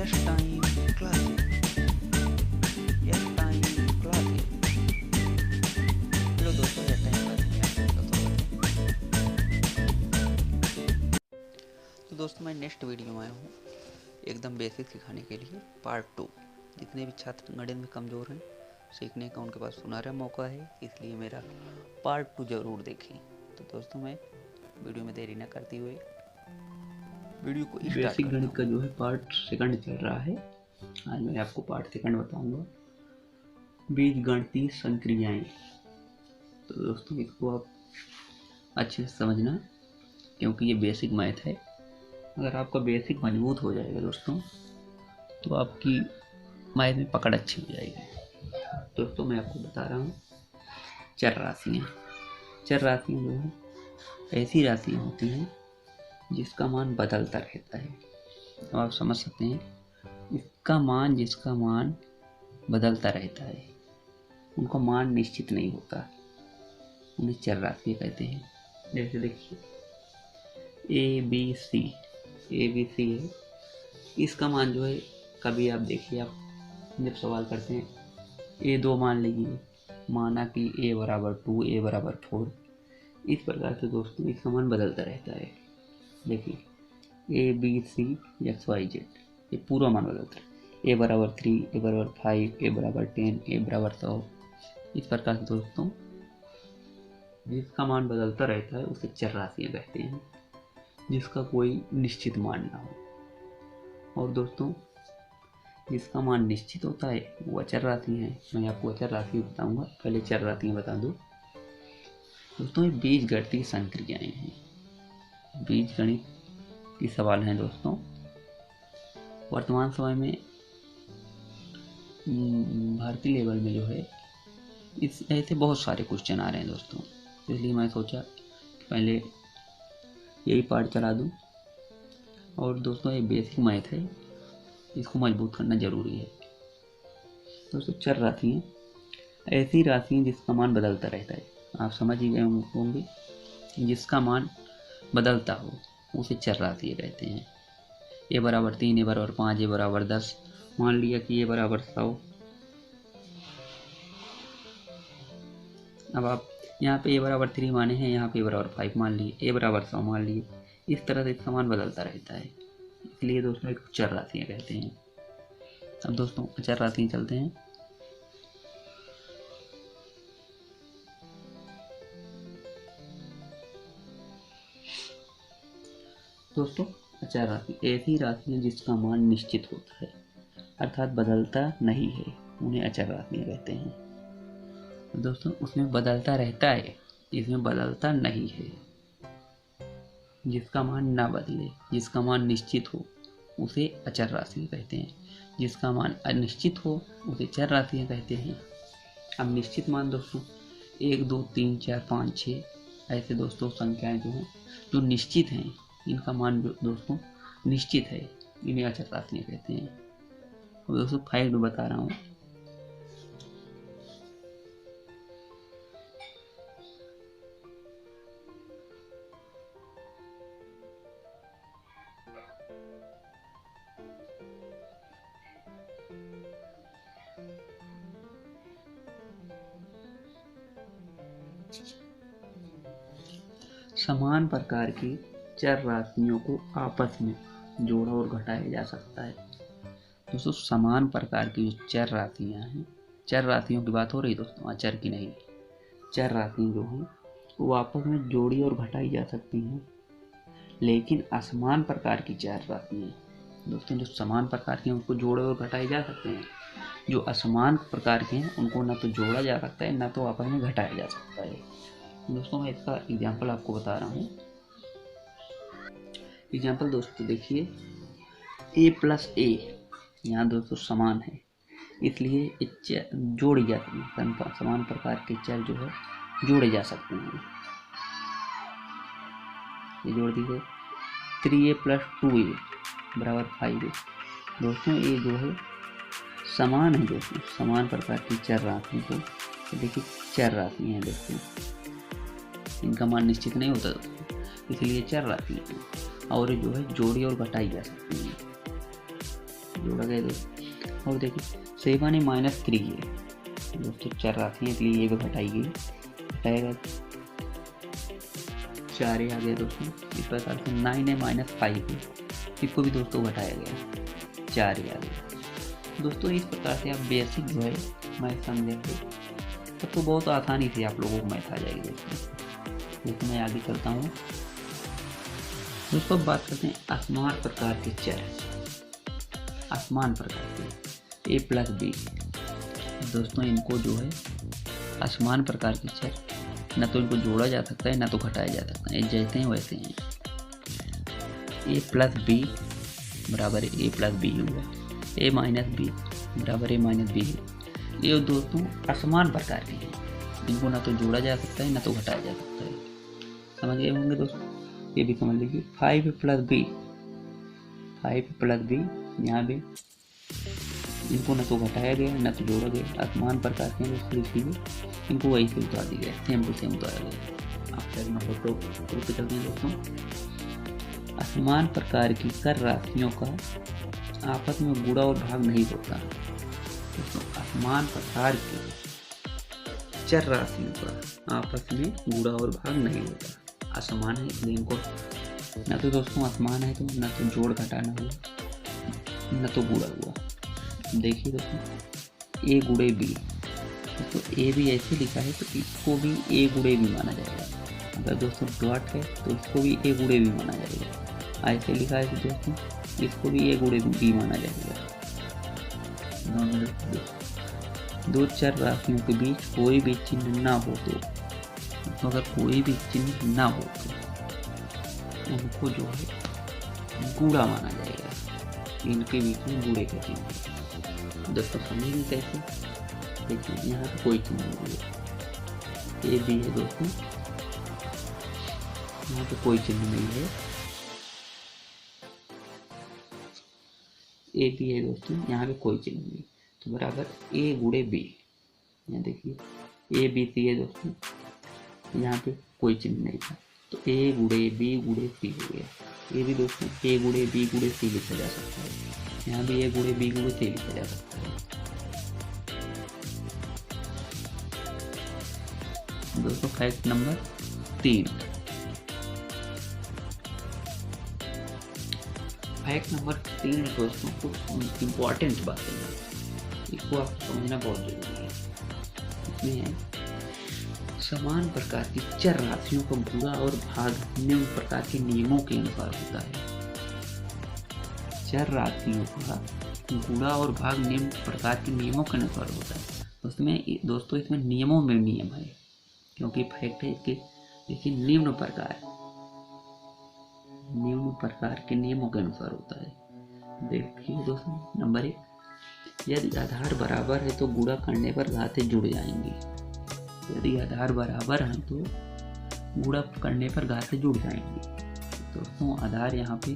Yes time classes, yes time classes. Hello दोस्तों, yes time classes में आपका स्वागत है। तो दोस्तों, मैं नेक्स्ट वीडियो में आया हूँ एकदम बेसिक सिखाने के लिए, पार्ट 2। जितने भी छात्र गणित में कमज़ोर हैं, सीखने का उनके पास सुनहरा मौका है, इसलिए मेरा पार्ट 2 ज़रूर देखें। तो दोस्तों, मैं वीडियो में देरी न करते हुए वीडियो को स्टार्ट बेसिक करता गणित का हूँ। जो है पार्ट सेकंड चल रहा है। आज मैं आपको पार्ट सेकंड बताऊंगा, बीजगणितीय संक्रियाएं। तो दोस्तों, इसको आप अच्छे से समझना, क्योंकि ये बेसिक मैथ है। अगर आपका बेसिक मजबूत हो जाएगा दोस्तों, तो आपकी मैथ में पकड़ अच्छी हो जाएगी। दोस्तों, मैं आपको बता रहा हूँ चर राशियाँ। चर राशियाँ जो है ऐसी राशियाँ होती हैं जिसका मान बदलता रहता है। तो आप समझ सकते हैं, इसका मान जिसका मान बदलता रहता है, उनका मान निश्चित नहीं होता, उन्हें चर राशि कहते हैं। जैसे देखिए ए बी सी है, इसका मान जो है, कभी आप देखिए, आप जब सवाल करते हैं ए 2 मान लीजिए, माना कि ए बराबर 2, ए बराबर 4। इस प्रकार से दोस्तों इसका मान बदलता रहता है। देखिए A B C X Y Z, ये पूरा मान बदलता है। ए बराबर 3, ए बराबर 5, ए बराबर 10, ए बराबर 100। इस प्रकार से दोस्तों जिसका मान बदलता रहता है उसे चर राशियाँ कहते हैं, जिसका कोई निश्चित मान ना हो। और दोस्तों, जिसका मान निश्चित होता है वो अचर राशि है। मैं आपको अचर राशि बताऊंगा, पहले चर राशियाँ बता दूं। दोस्तों, ये बीजगणितीय संक्रियाएं हैं, बीजगणित के सवाल हैं दोस्तों। वर्तमान समय में भारतीय लेवल में जो है इस ऐसे बहुत सारे क्वेश्चन आ रहे हैं दोस्तों, इसलिए मैं सोचा कि पहले यही पार्ट चला दूं। और दोस्तों, ये बेसिक मैथ है, इसको मजबूत करना जरूरी है। दोस्तों, चर राशियाँ ऐसी राशियाँ जिसका मान बदलता रहता है। आप समझ ही गए होंगे, जिसका मान बदलता हो उसे चर राशि कहते हैं। ए बराबर 3, ए बराबर 5, ए बराबर 10। मान लिया कि ए बराबर 100। अब आप यहाँ पे ए बराबर 3 माने हैं, यहाँ पे ए बराबर 5 मान लिए, ए बराबर 100 मान लिए। इस तरह से इसका मान बदलता रहता है, इसलिए दोस्तों एक चर राशियाँ कहते हैं। अब दोस्तों, चर राशियाँ चलते हैं। दोस्तों, अचर राशि ऐसी राशियाँ जिसका मान निश्चित होता है, अर्थात बदलता नहीं है, उन्हें अचर राशियाँ कहते हैं। दोस्तों, उसमें बदलता रहता है, इसमें बदलता नहीं है। जिसका मान ना बदले, जिसका मान निश्चित हो, उसे अचर राशि कहते हैं। जिसका मान अनिश्चित हो उसे चर राशियाँ कहते हैं। अब निश्चित मान दोस्तों 1, 2, 3, 4, 5, 6 ऐसे दोस्तों संख्याएं जो हैं, जो निश्चित हैं, इनका मान दोस्तों निश्चित है, इन्हें अचर राशियाँ कहते हैं। और दोस्तों, फैक्ट बता रहा हूँ। समान प्रकार की चर राशियों को आपस में जोड़ा और घटाया जा सकता है। दोस्तों, समान प्रकार की जो चर राशियाँ हैं, चर राशियों की बात हो रही दोस्तों, अचर की नहीं। चर राशियाँ जो हैं वो आपस में जोड़ी और घटाई जा सकती हैं। लेकिन असमान प्रकार की चर राशियाँ दोस्तों, जो समान प्रकार की हैं उनको जोड़े और घटाए जा सकते हैं। जो असमान प्रकार के हैं उनको ना तो जोड़ा जा सकता है, ना तो आपस में घटाया जा सकता है। दोस्तों, मैं इसका एग्जाम्पल आपको बता रहा हूँ। एग्जाम्पल दोस्तों देखिए, a प्लस ए यहाँ दोस्तों समान है, इसलिए जोड़ी जाती है। समान प्रकार के चर जो है जोड़े जा सकते हैं। ये जोड़ दीजिए, 3a प्लस 2a बराबर 5a। दोस्तों, ये जो है समान है दोस्तों, समान प्रकार की चर राशि को देखिए, चर राशि हैं दोस्तों, इनका मान निश्चित नहीं होता दोस्तों, इसलिए चर राशि है। और जो है जोड़ी और घटाई जा सकती है। जोड़ा गया दोस्तों। और देखिए 7 है -3 है दोस्तों, चर राशि है इसलिए ये भी घटाएगी, घटाएगा 4 आ गया दोस्तों। इस प्रकार से 9 है -5 है, इसको भी दोस्तों घटाया गया, 4 आ गया दोस्तों। इस प्रकार से आप बेसिक जो है मैथ समझेंगे तब तो बहुत आसानी से आप लोगों को मैथ आ जाएगी दोस्तों। तो मैं आगे चलता हूँ दोस्तों। अब बात करते हैं असमान प्रकार के चर, असमान प्रकार के a + b दोस्तों। इनको जो है असमान प्रकार के चर, न तो इनको जोड़ा जा सकता है न तो घटाया जा सकता है, जैसे हैं वैसे हैं। a + b बराबर a + b हुआ, a - b बराबर a - b। ये दोस्तों असमान प्रकार के हैं, इनको ना तो जोड़ा जा सकता है ना तो घटाया जा सकता है, समझ गए होंगे दोस्तों। ये भी समझ लीजिए 5 + b, 5 + b यहाँ पे इनको ना तो घटाया गया ना तो जोड़ा गया, असमान प्रकार के हैं दोस्तों, इसीलिए इनको वही से उतार दिया गया, सेम टू सेम उतारा गया। आप चेक नंबर 2 पे चलते हैं दोस्तों। असमान प्रकार की कर राशियों का आपस में गुणा और भाग नहीं होता दोस्तों। असमान प्रकार की चर राशियों का आपस में गुणा और भाग नहीं होता, असमान है इसलिए इनको ना तो दोस्तों असमान है तो ना तो जोड़ घटाना हुआ ना तो गुणा हुआ। देखिए दोस्तों a × b तो a भी ऐसे लिखा है तो इसको भी a × b माना जाएगा। अगर दोस्तों डॉट है तो इसको भी a × b माना जाएगा। ऐसे लिखा है तो दोस्तों इसको भी a × b माना जाएगा। दो चर राशियों के बीच कोई भी चिन्ह ना हो तो अगर कोई भी चिन्ह ना हो तो उनको जो है गुणा माना जाएगा। इनके बीच में गुणे का चिन्ह दोस्तों समझेंगे कैसे। देखिए यहाँ पे कोई चिन्ह नहीं है, ए बी है दोस्तों, यहाँ पे कोई चिन्ह नहीं है, ए बी है दोस्तों, यहाँ पे कोई चिन्ह नहीं, तो बराबर a × b। यहाँ देखिए ए बी सी है दोस्तों, यहाँ पे कोई चिन्ह नहीं था तो a × b × c हो गया। ये भी दोस्तों a × b × c लिखा जा सकता है, यहाँ भी a × b × c लिखा जा सकता है दोस्तों। फैक्ट नंबर 3, फैक्ट नंबर 3 दोस्तों कुछ इम्पोर्टेंट बातें हैं, इसको आपको समझना बहुत जरूरी है। इसमें है समान प्रकार की चर राशियों का गुणा और भाग निम्न प्रकार के नियमों के अनुसार होता है। चर राशियों का गुणा और भाग निम्न प्रकार के नियमों के अनुसार होता है। दोस्तों इसमें नियमों में नियम है, क्योंकि फैक्ट है इसके देखिए निम्न प्रकार के नियमों के अनुसार होता है। देखिए दोस्तों नंबर 1, यदि आधार बराबर है तो गुणा करने पर घातें जुड़ जाएंगी। यदि आधार बराबर है तो गुणा करने पर घातें जुड़ जाएंगी। दोस्तों आधार यहाँ पे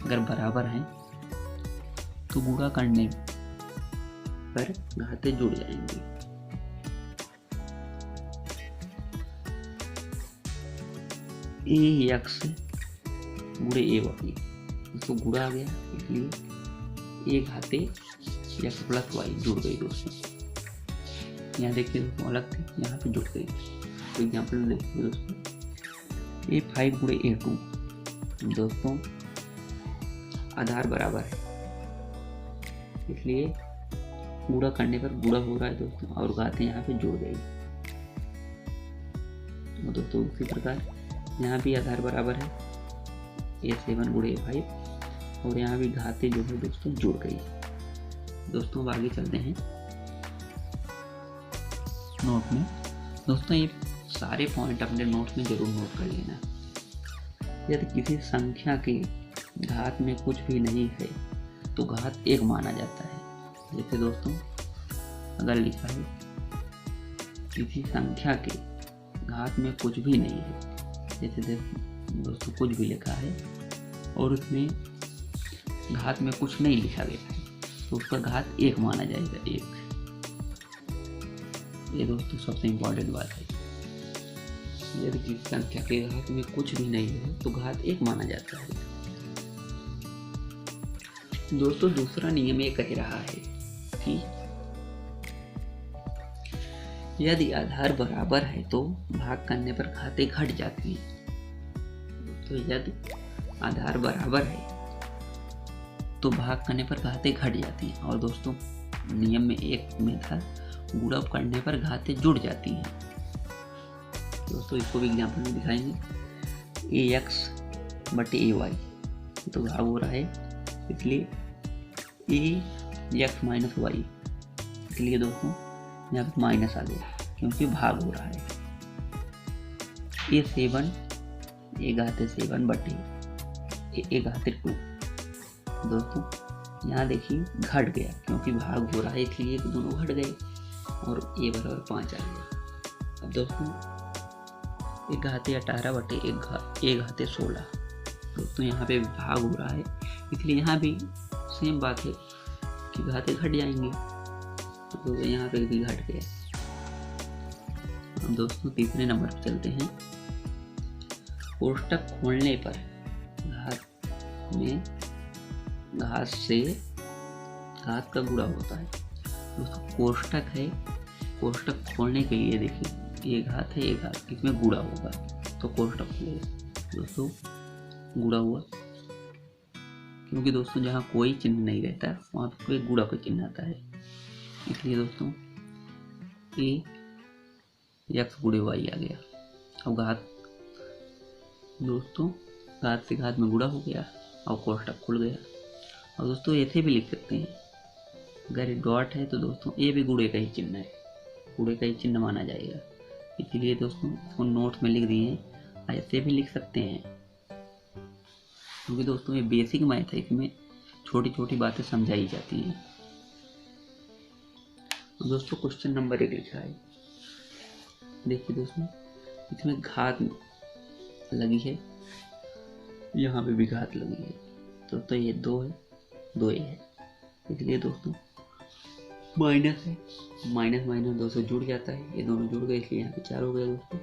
अगर बराबर है तो गुणा करने पर घातें जुड़ जाएंगी। ax × ay तो गुणा आ गया, इसलिए a घाते x + y जुड़ गई दोस्तों। यहाँ देखिए दोस्तों अलग थी, यहाँ पे जुड़ गई। तो एग्जाम्पल देखिए दोस्तों a5 × a2 दोस्तों आधार बराबर है इसलिए गुणा करने पर गुणा हो रहा है दोस्तों और घातें यहाँ पे जुड़ गई। तो दोस्तों उसी प्रकार यहाँ भी आधार बराबर है a7 × a5 और यहाँ भी घातें जो है दोस्तों जुड़ गई। दोस्तों अब आगे चलते हैं नोट में। दोस्तों ये सारे पॉइंट अपने नोट में जरूर नोट कर लेना। यदि किसी संख्या के घात में कुछ भी नहीं है तो घात 1 माना जाता है। जैसे दोस्तों अगर लिखा है किसी संख्या के घात में कुछ भी नहीं है, जैसे दोस्तों कुछ भी लिखा है और उसमें घात में कुछ नहीं लिखा गया है तो उसका घात 1 माना जाएगा, 1। ये दोस्तों सबसे इम्पोर्टेंट बात है। यदि किसी संख्या के घात में कुछ भी नहीं है तो घात 1 माना जाता है। दोस्तों दूसरा नियम ये कह रहा है कि यदि आधार बराबर है तो भाग करने पर घातें घट जाती हैं। तो यदि आधार बराबर है तो भाग करने पर घातें घट जाती हैं। और दोस्तों नियम में एक में था गुणा करने पर घातें जुड़ जाती हैं। दोस्तों इसको भी एग्जाम्पल में दिखाएंगे। ax बटे ay तो भाग हो रहा है, इसलिए ax माइनस वाई, इसलिए दोस्तों यहाँ पे माइनस आ गया क्योंकि भाग हो रहा है। a7 a7 बटे a2 दोस्तों यहाँ देखिए घट गया क्योंकि भाग हो रहा है, इसलिए दोनों घट गए और a बराबर 5 आ गया। अब दोस्तों 1/18 बटे 1/16 दोस्तों यहाँ पे भाग हो रहा है, इसलिए यहाँ भी सेम बात है कि घातें घट जाएंगी, तो यहाँ पे भी घट गया। अब दोस्तों तीसरे नंबर पर चलते हैं। कोष्टक खोलने पर घात का गुणा होता है। दोस्तों कोष्टक है, कोष्टक खोलने के लिए देखिए ये घात है, ये घात, इसमें गुणा होगा तो कोष्टक खुलेगा। दोस्तों गुणा हुआ क्योंकि दोस्तों जहाँ कोई चिन्ह नहीं रहता वहाँ पर कोई गुणा का चिन्ह आता है, इसलिए दोस्तों ए x गुणे वाई आ गया। अब घात दोस्तों घात से घात में गुणा हो गया और कोष्टक खुल गया। और दोस्तों ऐसे भी लिख सकते हैं, अगर डॉट है तो दोस्तों ए भी गुणे का ही चिन्ह है, गुणे का ही चिन्ह माना जाएगा, इसलिए दोस्तों इसको नोट में लिख दिए हैं। ऐसे भी लिख सकते हैं क्योंकि दोस्तों ये बेसिक मैथ है, इसमें छोटी छोटी बातें समझाई जाती हैं। दोस्तों क्वेश्चन नंबर 1 लिखा है, देखिए दोस्तों इसमें घात लगी है, यहाँ पे भी घात लगी है, तो ये 2 है, 2 है, इसलिए दोस्तों माइनस है, माइनस माइनस 2 से जुड़ जाता है, ये दोनों जुड़ गए इसलिए यहाँ पे 4 हो गया दोस्तों।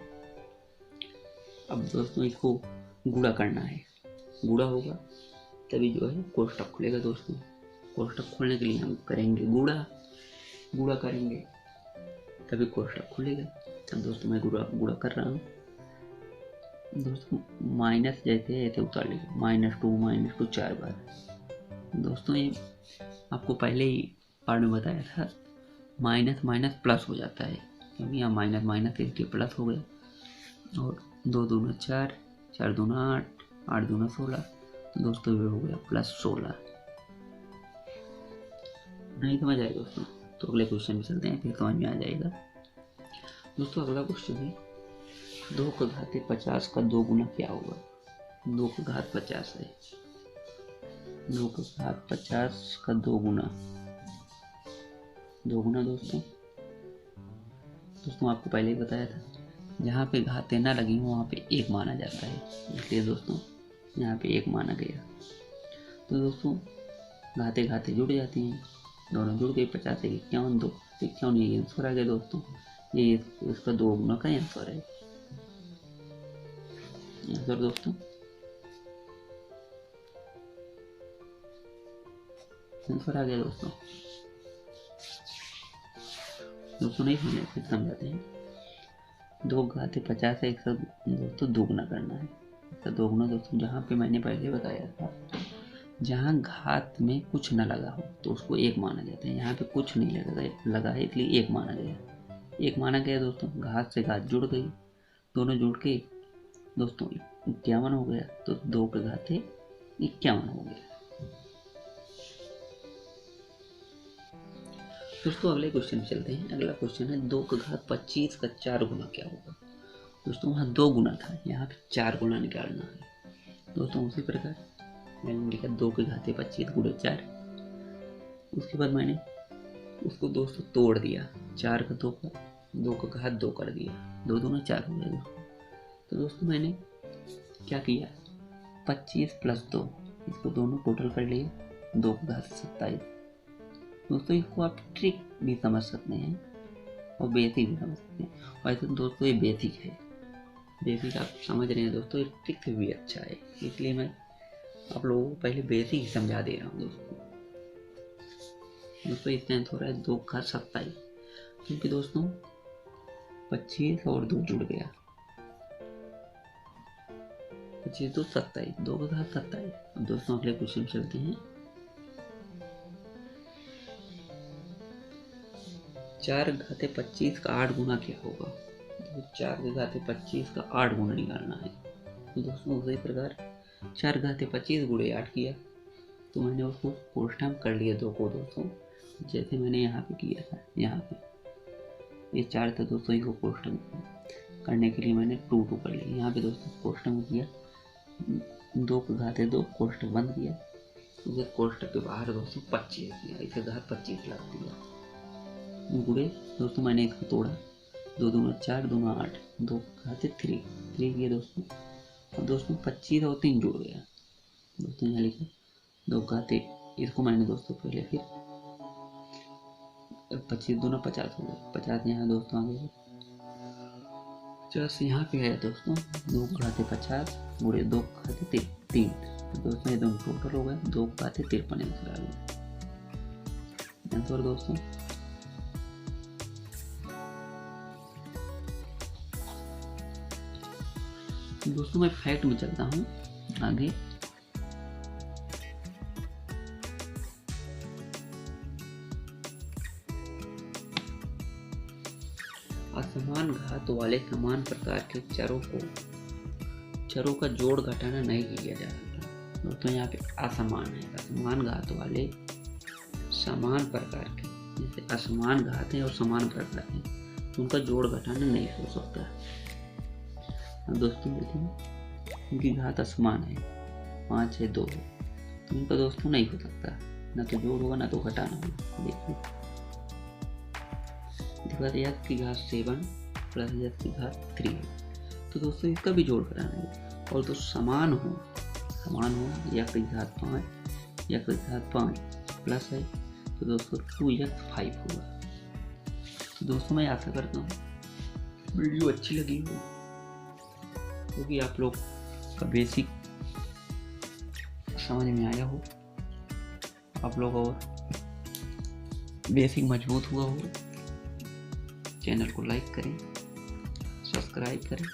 अब दोस्तों इसको गुणा करना है, गुणा होगा तभी जो है कोष्टक खुलेगा। दोस्तों कोष्टक खोलने के लिए हम करेंगे गुणा करेंगे तभी कोष्टक खुलेगा। अब दोस्तों मैं गुणा कर रहा हूँ। दोस्तों माइनस जैसे ऐसे उतार लीजिए, -2 4 बार। दोस्तों ये आपको पहले ही पार्ट में बताया था, माइनस माइनस प्लस हो जाता है क्योंकि यहाँ माइनस माइनस इसलिए प्लस हो गया। और 2 दूना 4, 4 दूना 8, 8 दूना 16, तो दोस्तों ये हो गया +16। नहीं समझ आएगा दोस्तों तो अगले क्वेश्चन में चलते हैं, फिर समझ में आ जाएगा। दोस्तों अगला क्वेश्चन है 2 का घात 50 का 2 गुना क्या होगा। 2 का घात 50 है, 2 का घात 50 का 2 गुना दोस्तों आपको पहले ही बताया था, जहाँ पे घातें ना लगी हो वहाँ पे 1 माना जाता है, इसलिए दोस्तों यहाँ पे 1 माना गया। तो दोस्तों घातें घातें जुड़ जाती हैं, दोनों जुड़ गए, 50 1 51, 2 51, ये आंसर आ गया दोस्तों, ये इसका 2 गुना का आंसर है। आंसर दोस्तों आंसर आ गया दोस्तों नहीं समझे फिर समझाते हैं। 2 घाते 50 है, इसका दोस्तों दोगुना करना है। इसका दोगुना दोस्तों जहाँ पे मैंने पहले बताया था, जहाँ घात में कुछ न लगा हो तो उसको 1 माना जाता है। यहाँ पे कुछ नहीं लगा है इसलिए 1 माना गया। 1 माना गया दोस्तों, घात से घात जुड़ गई, दोनों जुड़ के दोस्तों 51 हो गया, तो 2 के घाते 51 हो गया। दोस्तों अगले क्वेश्चन में चलते हैं। अगला क्वेश्चन है 2 का घात 25 का 4 गुना क्या होगा। दोस्तों वहाँ 2 गुना था, यहाँ पे 4 गुना निकालना है। दोस्तों उसी प्रकार मैंने लिखा 2 के घाते 25 गुणे 4, उसके बाद मैंने उसको दोस्तों तोड़ दिया, 4 का 2 का घात 2 कर दिया, 2 दूना 4 हो गया दोस्तों। तो दोस्तों मैंने क्या किया, 25 + 2 इसको दोनों टोटल कर लिए, 2 का घात 27। दोस्तों इसको आप ट्रिक भी समझ सकते हैं और बेसिक भी समझ सकते हैं। वैसे दोस्तों ये बेसिक है, बेसिक आप समझ रहे हैं दोस्तों, ये ट्रिक से भी अच्छा है, इसलिए मैं आप लोगों को पहले बेसिक ही समझा दे रहा हूँ दोस्तों। दोस्तों इतना हो रहा है 2 का 27, क्योंकि दोस्तों 25 और 2 जुड़ गया, 25 2 27, 2 का घात 27। अब दोस्तों अगले क्वेश्चन चलते हैं। 4 घाते 25 का 8 गुना क्या होगा? तो 4 के घाते 25 का 8 गुना निकालना है। तो दोस्तों उसी प्रकार 4 घाते 25 गुणे 8 किया, तो मैंने उसको कोष्ठक में कर लिया 2 को दोस्तों, जैसे मैंने यहाँ पे किया था। यहाँ पे ये 4 था दोस्तों, इनको कोष्ठक में करने के लिए मैंने 2 2 कर लिया। यहाँ पे दोस्तों कोष्ठक में किया, 2 के घाते 2, कोष्ठक बंद किया, उसे कोष्ठक के बाहर दोस्तों 25 किया, इसे घात 25 लगा दिया। गुणे दोस्तों मैंने इसको तोड़ा, 2 दूना 4, 2 दूना 8, 2 घाते 3 किया दोस्तों। अब दोस्तों 25 और 3 जुड़ गया दोस्तों, यहाँ लिखा 2 घाते, इसको मैंने दोस्तों पहले फिर 25 दूना 50 हो गया, 50 यहाँ दोस्तों आ गया, 50 यहाँ पे आया दोस्तों। 2 घाते 50 गुणे 2 घाते 3, तो दोस्तों ये दोनों टोटल हो गया 2 घाते 53 आंसर आ गया आंसर दोस्तों। दोस्तों मैं फैक्ट में चलता हूँ आगे। असमान घात वाले समान प्रकार के चरों का जोड़ घटाना नहीं किया जा सकता। दोस्तों यहाँ पे असमान है, असमान घात वाले समान प्रकार के, जैसे असमान घात है और समान प्रकार है, तो उनका जोड़ घटाना नहीं हो सकता। अब दोस्तों देखें, उनकी घात असमान है, 5 है 2 है, तो उनका दोस्तों नहीं हो सकता, ना तो जोड़ होगा ना तो घटाना होगा। देखिए x की घात 7 प्लस x की घात 3 है, तो दोस्तों इसका भी जोड़ घटाना है। और तो समान हो x की घात 5, x की घात 5 प्लस है, तो दोस्तों 2x 5 होगा। तो दोस्तों मैं आशा करता हूँ वीडियो अच्छी लगी हो, क्योंकि आप लोग का बेसिक समझ में आया हो, आप लोग और बेसिक मजबूत हुआ हो। चैनल को लाइक करें, सब्सक्राइब करें,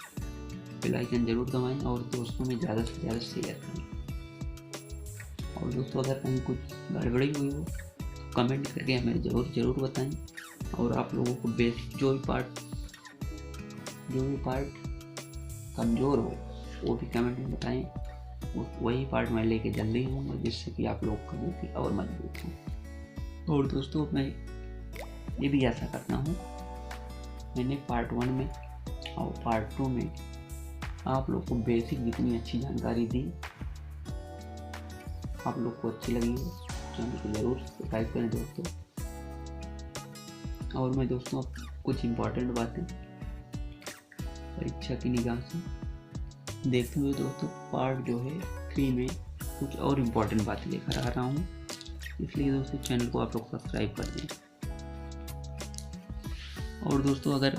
बेल आइकन जरूर दबाएं और दोस्तों में ज़्यादा से ज़्यादा शेयर करें। और दोस्तों अगर कहीं कुछ गड़बड़ी हुई हो तो कमेंट करके हमें ज़रूर बताएं। और आप लोगों को बेसिक जो भी पार्ट कमज़ोर हो वो भी कमेंट में बताएं, वही पार्ट मैं लेके जल्दी हूँ, जिससे कि आप लोग का बेसिक और मजबूत हो। और दोस्तों मैं ये भी आशा करता हूँ मैंने पार्ट 1 में और पार्ट 2 में आप लोग को बेसिक जितनी अच्छी जानकारी दी, आप लोग को अच्छी लगी हो। चैनल को जरूर सब्सक्राइब करें दोस्तों। और मैं दोस्तों कुछ इम्पोर्टेंट बातें परीक्षा की निगाह से देखते हुए दोस्तों पार्ट जो है 3 में कुछ और इम्पोर्टेंट बातें लेकर आ रहा हूँ, इसलिए दोस्तों चैनल को आप लोग सब्सक्राइब कर दें। और दोस्तों अगर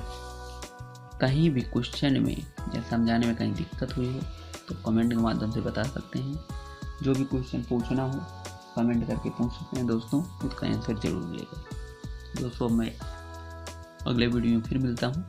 कहीं भी क्वेश्चन में या समझाने में कहीं दिक्कत हुई हो तो कमेंट के माध्यम से बता सकते हैं। जो भी क्वेश्चन पूछना हो कमेंट करके पूछ सकते हैं दोस्तों, उसका आंसर जरूर मिलेगा। दोस्तों मैं अगले वीडियो में फिर मिलता हूँ।